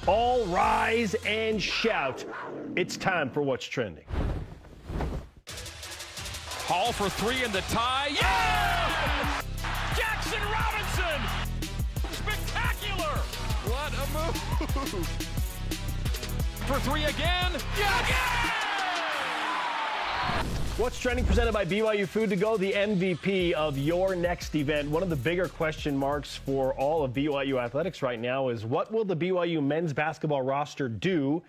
All rise and shout. It's time for What's Trending. Hall for three in the tie. Yeah! Jackson Robinson! Spectacular! What a move! For three again. Yeah! What's Trending presented by BYU Food to Go, the MVP of your next event. One of the bigger question marks for all of BYU athletics right now is what will the BYU men's basketball roster do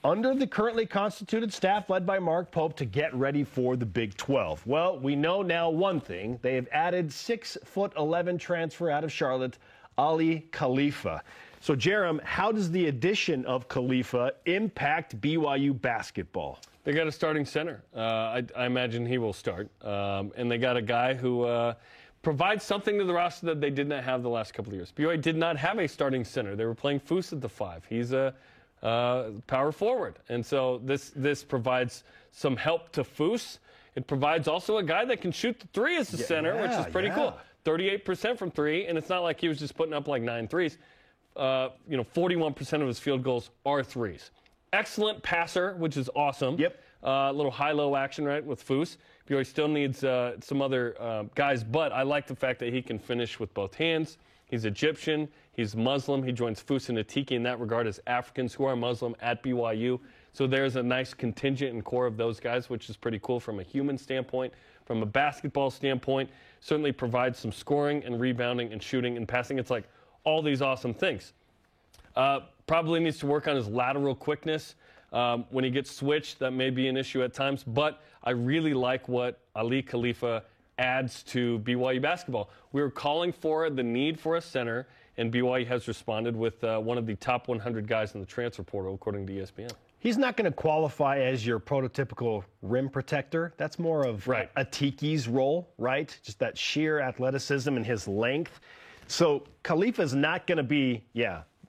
under the currently constituted staff led by Mark Pope to get ready for the Big 12? Well, we know now one thing. They have added 6'11" transfer out of Charlotte, Ali Khalifa. So, Jerem, how does the addition of Khalifa impact BYU basketball? They got a starting center. I imagine he will start. And they got a guy who provides something to the roster that they did not have the last couple of years. BYU did not have a starting center. They were playing Foose at the 5. He's a power forward. And so this provides some help to Foose. It provides also a guy that can shoot the 3 as the center, which is pretty cool. 38% from 3, and it's not like he was just putting up like 9 threes. 41% of his field goals are 3s. Excellent passer, which is awesome. Yep. A little high-low action, right, with Foose. BYU still needs some other guys, but I like the fact that he can finish with both hands. He's Egyptian. He's Muslim. He joins Foose and Atiki in that regard as Africans who are Muslim at BYU. So there's a nice contingent and core of those guys, which is pretty cool from a human standpoint. From a basketball standpoint, certainly provides some scoring and rebounding and shooting and passing. It's like all these awesome things. Probably needs to work on his lateral quickness. When he gets switched, that may be an issue at times. But I really like what Ali Khalifa adds to BYU basketball. We were calling for the need for a center, and BYU has responded with one of the top 100 guys in the transfer portal, according to ESPN. He's not going to qualify as your prototypical rim protector. That's more of Atiki's role, right? Just that sheer athleticism and his length. So Khalifa's not going to be,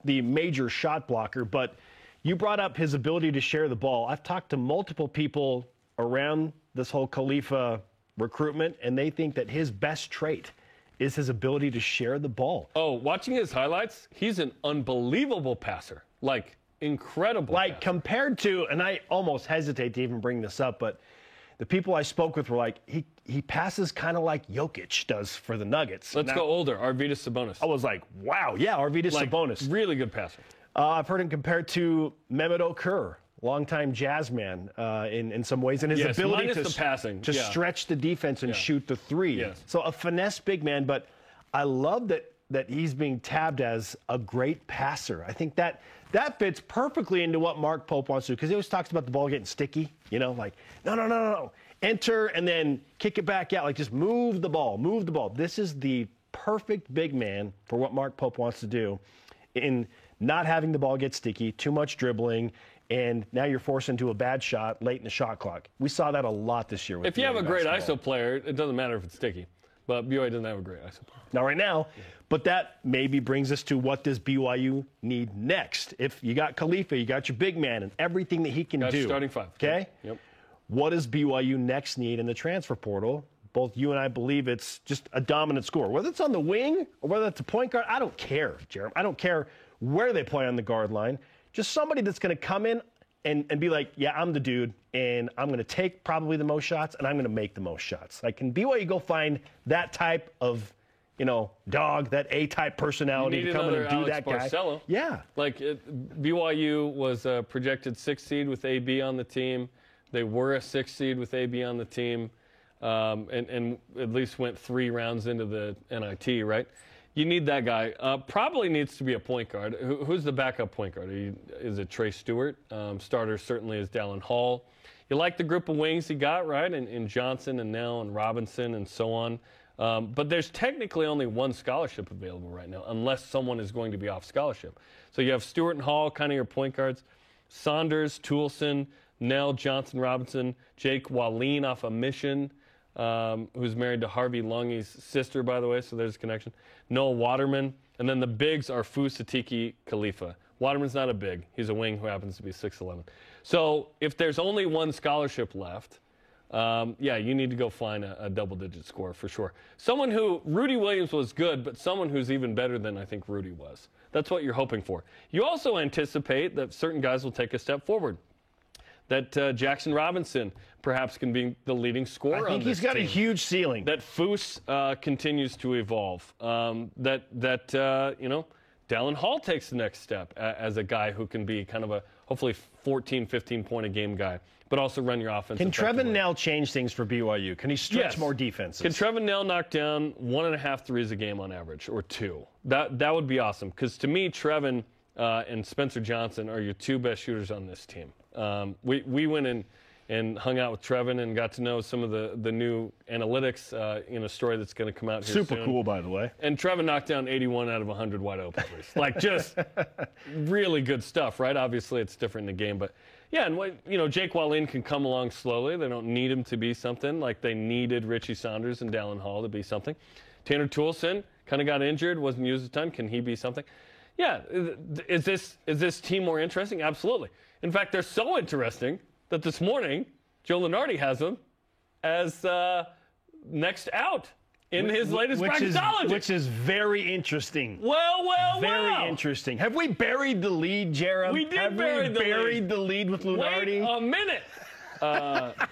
the major shot blocker, but you brought up his ability to share the ball. I've talked to multiple people around this whole Khalifa recruitment, and they think that his best trait is his ability to share the ball. Oh, watching his highlights, he's an unbelievable passer. Like, incredible. Like, compared to, and I almost hesitate to even bring this up, but the people I spoke with were like, he passes kind of like Jokic does for the Nuggets. Let's go older, Arvydas Sabonis. I was like, wow, Arvydas Sabonis. Really good passer. I've heard him compared to Mehmet Okur, longtime Jazz man in some ways, and his ability to stretch the defense and shoot the 3. Yes. So a finesse big man, but I love that he's being tabbed as a great passer. I think that fits perfectly into what Mark Pope wants to do, because he always talks about the ball getting sticky, like, no. Enter and then kick it back out, like just move the ball. This is the perfect big man for what Mark Pope wants to do in not having the ball get sticky, too much dribbling, and now you're forced into a bad shot late in the shot clock. We saw that a lot this year. If you have a great ISO player, it doesn't matter if it's sticky. But BYU doesn't have a great ISO player. Not right now, but that maybe brings us to what does BYU need next. If you got Khalifa, you got your big man and everything that he can do. Starting 5. Okay? Yep. What does BYU next need in the transfer portal? Both you and I believe it's just a dominant scorer. Whether it's on the wing or whether it's a point guard, I don't care, Jeremy. I don't care where they play on the guard line. Just somebody that's going to come in and be like, I'm the dude, and I'm going to take probably the most shots, and I'm going to make the most shots. Like, can BYU go find that type of, dog, that A-type personality to come in and do that Barcelo. guy? Yeah. Like, BYU was a projected 6th seed with AB on the team. They were a 6th seed with AB on the team, and at least went 3 rounds into the NIT, right? You need that guy. Probably needs to be a point guard. Who's the backup point guard? Is it Trey Stewart? Starter certainly is Dallin Hall. You like the group of wings he got, right? In Johnson and Nell and Robinson and so on. But there's technically only one scholarship available right now, unless someone is going to be off scholarship. So you have Stewart and Hall, kind of your point guards. Saunders, Toulson, Nell, Johnson, Robinson, Jake Wallin off a mission, who's married to Harvey Lungy's sister, by the way, so there's a connection. Noah Waterman, and then the bigs are Foose, Atiki, Khalifa. Waterman's not a big. He's a wing who happens to be 6'11". So if there's only one scholarship left, you need to go find a double-digit scorer for sure. Someone who, Rudy Williams was good, but someone who's even better than I think Rudy was. That's what you're hoping for. You also anticipate that certain guys will take a step forward. That Jackson Robinson perhaps can be the leading scorer on this I think he's got team. a huge ceiling. That Foose continues to evolve. Dallin Hall takes the next step as a guy who can be kind of a hopefully 14, 15-point-a-game guy, but also run your offense. Can Trevin Knell change things for BYU? Can he stretch more defenses? Can Trevin Knell knock down 1.5 threes a game on average, or 2? That would be awesome, because to me, Trevin and Spencer Johnson are your 2 best shooters on this team. We went in and hung out with Trevin and got to know some of the new analytics in a story that's going to come out here Super soon. cool, by the way. And Trevin knocked down 81 out of 100 wide open threes. Like, just really good stuff, right? Obviously, it's different in the game. But, yeah, and, Jake Wallin can come along slowly. They don't need him to be something like they needed Richie Saunders and Dallin Hall to be something. Tanner Toolson kind of got injured, wasn't used a ton. Can he be something? Yeah. Is this team more interesting? Absolutely. In fact, they're so interesting that this morning, Joe Lunardi has them as next out in his latest bracketology. Which is very interesting. Well. Very interesting. Have we buried the lead, Jarom? We did Have bury we the buried lead. the lead with Lunardi? Wait a minute.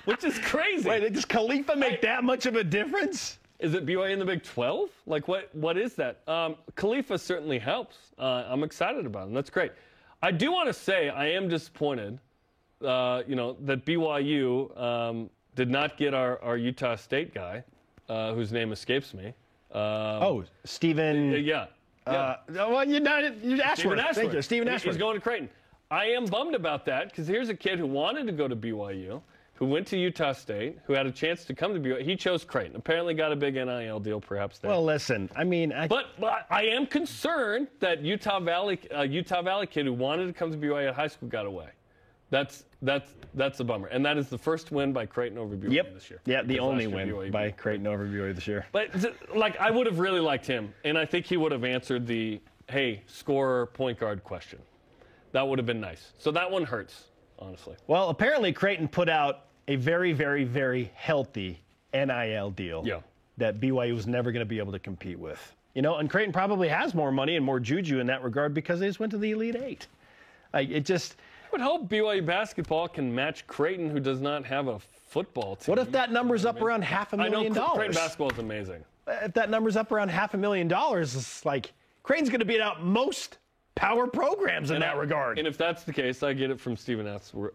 Which is crazy. Wait, does Khalifa make that much of a difference? Is it BYU in the Big 12? Like, what is that? Khalifa certainly helps. I'm excited about him. That's great. I do want to say I am disappointed, that BYU did not get our Utah State guy, whose name escapes me. Stephen. Yeah. Ashworth. Thank you, Stephen Ashworth. He's going to Creighton. I am bummed about that, because here's a kid who wanted to go to BYU, who went to Utah State, who had a chance to come to BYU. He chose Creighton. Apparently got a big NIL deal perhaps there. Well, listen, I mean... But I am concerned that Utah Valley kid who wanted to come to BYU at high school got away. That's a bummer. And that is the first win by Creighton over BYU this year. Yeah, the only win by Creighton over BYU this year. But, I would have really liked him, and I think he would have answered the, hey, scorer, point guard question. That would have been nice. So that one hurts, honestly. Well, apparently Creighton put out a very, very, very healthy NIL deal that BYU was never going to be able to compete with. And Creighton probably has more money and more juju in that regard because they just went to the Elite Eight. I would hope BYU basketball can match Creighton, who does not have a football team. What if that number's up around $500,000? I know Creighton basketball is amazing. If that number's up around $500,000, it's like Creighton's going to beat out most power programs in that regard. And if that's the case, I get it from Stephen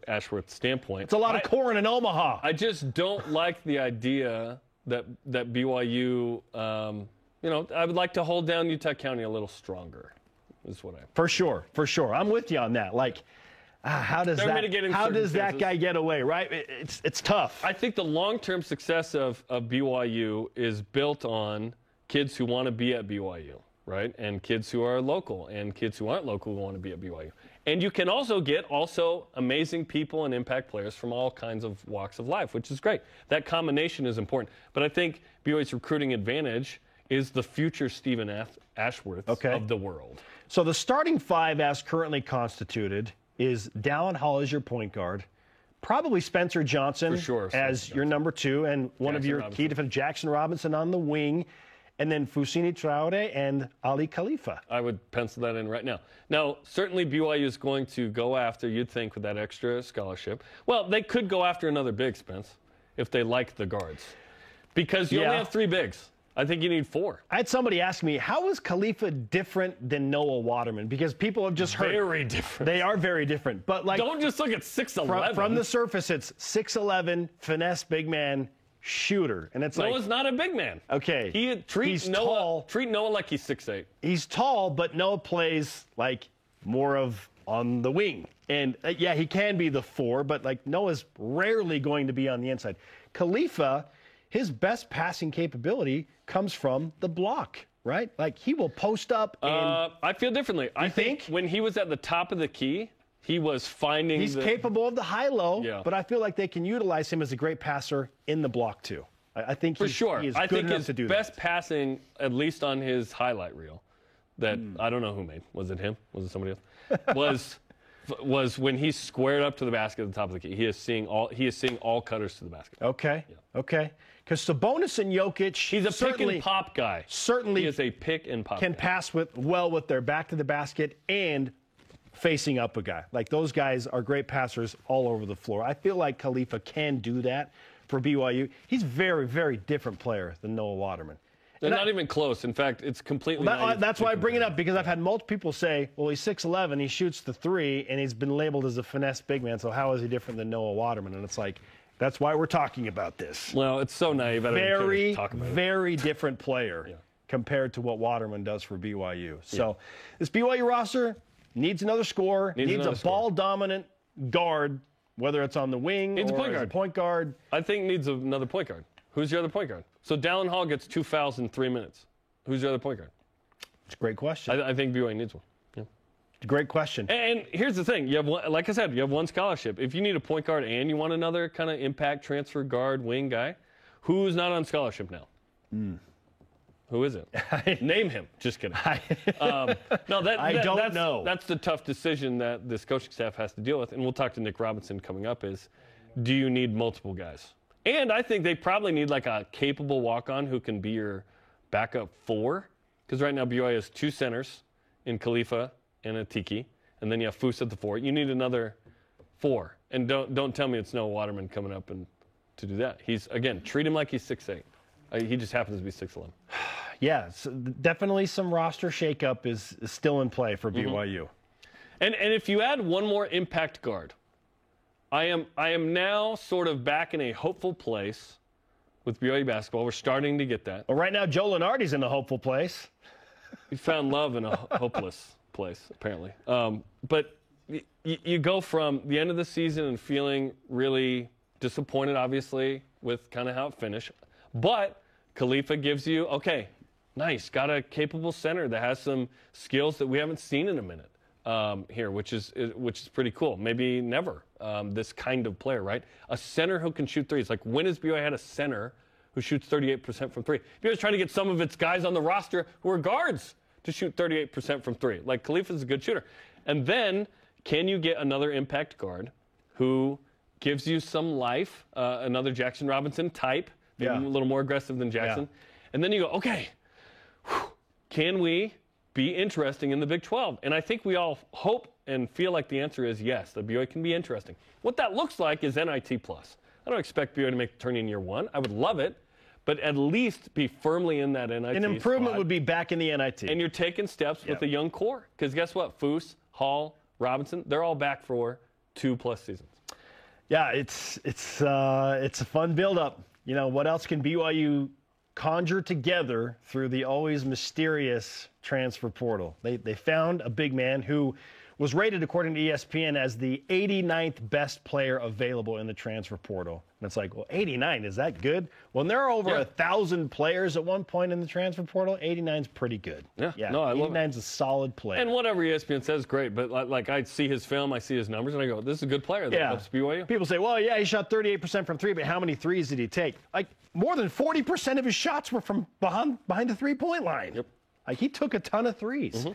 Ashworth's standpoint. It's a lot of corn in Omaha. I just don't like the idea that BYU, I would like to hold down Utah County a little stronger, is what I... For sure. I'm with you on that. Like, how does that guy get away, right? It's tough. I think the long-term success of BYU is built on kids who want to be at BYU. Right? And kids who are local and kids who aren't local who want to be at BYU. And you can also get amazing people and impact players from all kinds of walks of life, which is great. That combination is important. But I think BYU's recruiting advantage is the future Stephen Ashworth of the world. So the starting 5 as currently constituted is Dallin Hall as your point guard, probably Spencer Johnson as your number 2, and one of your key defenders, Jackson Robinson on the wing. And then Fousseyni Traore and Ali Khalifa. I would pencil that in right now. Now, certainly BYU is going to go after, you'd think, with that extra scholarship. Well, they could go after another big, Spence, if they like the guards. Because you only have 3 bigs. I think you need 4. I had somebody ask me, how is Khalifa different than Noah Waterman? Because people have just heard. Very different. They are very different. But don't just look at 6'11". From the surface, it's 6'11", finesse, big man, shooter. And it's Noah's not a big man. Okay. He's tall. Treat Noah like he's 6'8". He's tall, but Noah plays like more of on the wing. And he can be the 4, but like Noah's rarely going to be on the inside. Khalifa, his best passing capability comes from the block, right? Like he will post up and I feel differently. I think when he was at the top of the key, he was finding He's capable of the high-low, but I feel like they can utilize him as a great passer in the block, too. I think he is good enough to do that. His best passing, at least on his highlight reel, that I don't know who made. Was it him? Was it somebody else? was when he squared up to the basket at the top of the key. He is seeing all cutters to the basket. Okay. Because Sabonis and Jokic, He's a pick and pop guy. Certainly He is a pick and pop can guy. pass with their back to the basket and facing up a guy. Like, those guys are great passers all over the floor. I feel like Khalifa can do that for BYU. He's a very, very different player than Noah Waterman. They're not even close. In fact, it's completely. That's why I bring it up, because I've had multiple people say, well, he's 6'11", he shoots the three, and he's been labeled as a finesse big man, so how is he different than Noah Waterman? And it's like, that's why we're talking about this. Well, it's so naive. I don't even care to talk about it. Very different player compared to what Waterman does for BYU. So this BYU roster needs another scorer, needs a ball-dominant guard, whether it's on the wing or as a point guard. I think needs another point guard. Who's your other point guard? So Dallin Hall gets 2 fouls in 3 minutes. Who's your other point guard? It's a great question. I think BYU needs one. Yeah. Great question. And here's the thing. You have one, like I said, you have one scholarship. If you need a point guard and you want another kind of impact transfer guard wing guy, who's not on scholarship now? Who is it? Name him. Just kidding. I don't know. That's the tough decision that this coaching staff has to deal with. And we'll talk to Nick Robinson coming up is, do you need multiple guys? And I think they probably need like a capable walk-on who can be your backup 4. Because right now BYU has 2 centers in Khalifa and Atiki. And then you have Foose at the 4. You need another 4. And don't tell me it's Noah Waterman coming up and to do that. He's, again, treat him like he's 6'8". He just happens to be 6'11". Yeah, so definitely some roster shakeup is still in play for BYU. And if you add one more impact guard, I am now sort of back in a hopeful place with BYU basketball. We're starting to get that. Well, right now, Joe Lunardi's in a hopeful place. He found love in a hopeless place, apparently. But you go from the end of the season and feeling really disappointed, obviously, with kind of how it finished. But Khalifa gives you, okay, nice, got a capable center that has some skills that we haven't seen in a minute here, which is pretty cool. Maybe never this kind of player, right? A center who can shoot threes. Like, when has BYU had a center who shoots 38% from 3? BYU's trying to get some of its guys on the roster who are guards to shoot 38% from 3. Like, Khalifa's a good shooter. And then, can you get another impact guard who gives you some life, another Jackson Robinson type, maybe a little more aggressive than Jackson. And then you go, okay, can we be interesting in the Big 12? And I think we all hope and feel like the answer is yes, that BYU can be interesting. What that looks like is NIT+. I don't expect BYU to make the turn in year 1. I would love it, but at least be firmly in that NIT An improvement spot. would be back in the NIT. And you're taking steps with the young core. Because guess what? Foose, Hall, Robinson, they're all back for 2+ seasons. Yeah, it's a fun build-up. You know, what else can BYU conjure together through the always mysterious transfer portal? They found a big man who was rated, according to ESPN, as the 89th best player available in the transfer portal. And it's like, well, 89, is that good? Well, there are over 1,000 players at one point in the transfer portal. 89's pretty good. Yeah. No, I love it. 89's a solid player. And whatever ESPN says, great. But like I see his film, I see his numbers, and I go, this is a good player that helps BYU. People say, well, yeah, he shot 38% from 3, but how many threes did he take? Like, more than 40% of his shots were from behind the three-point line. Yep. Like, he took a ton of threes.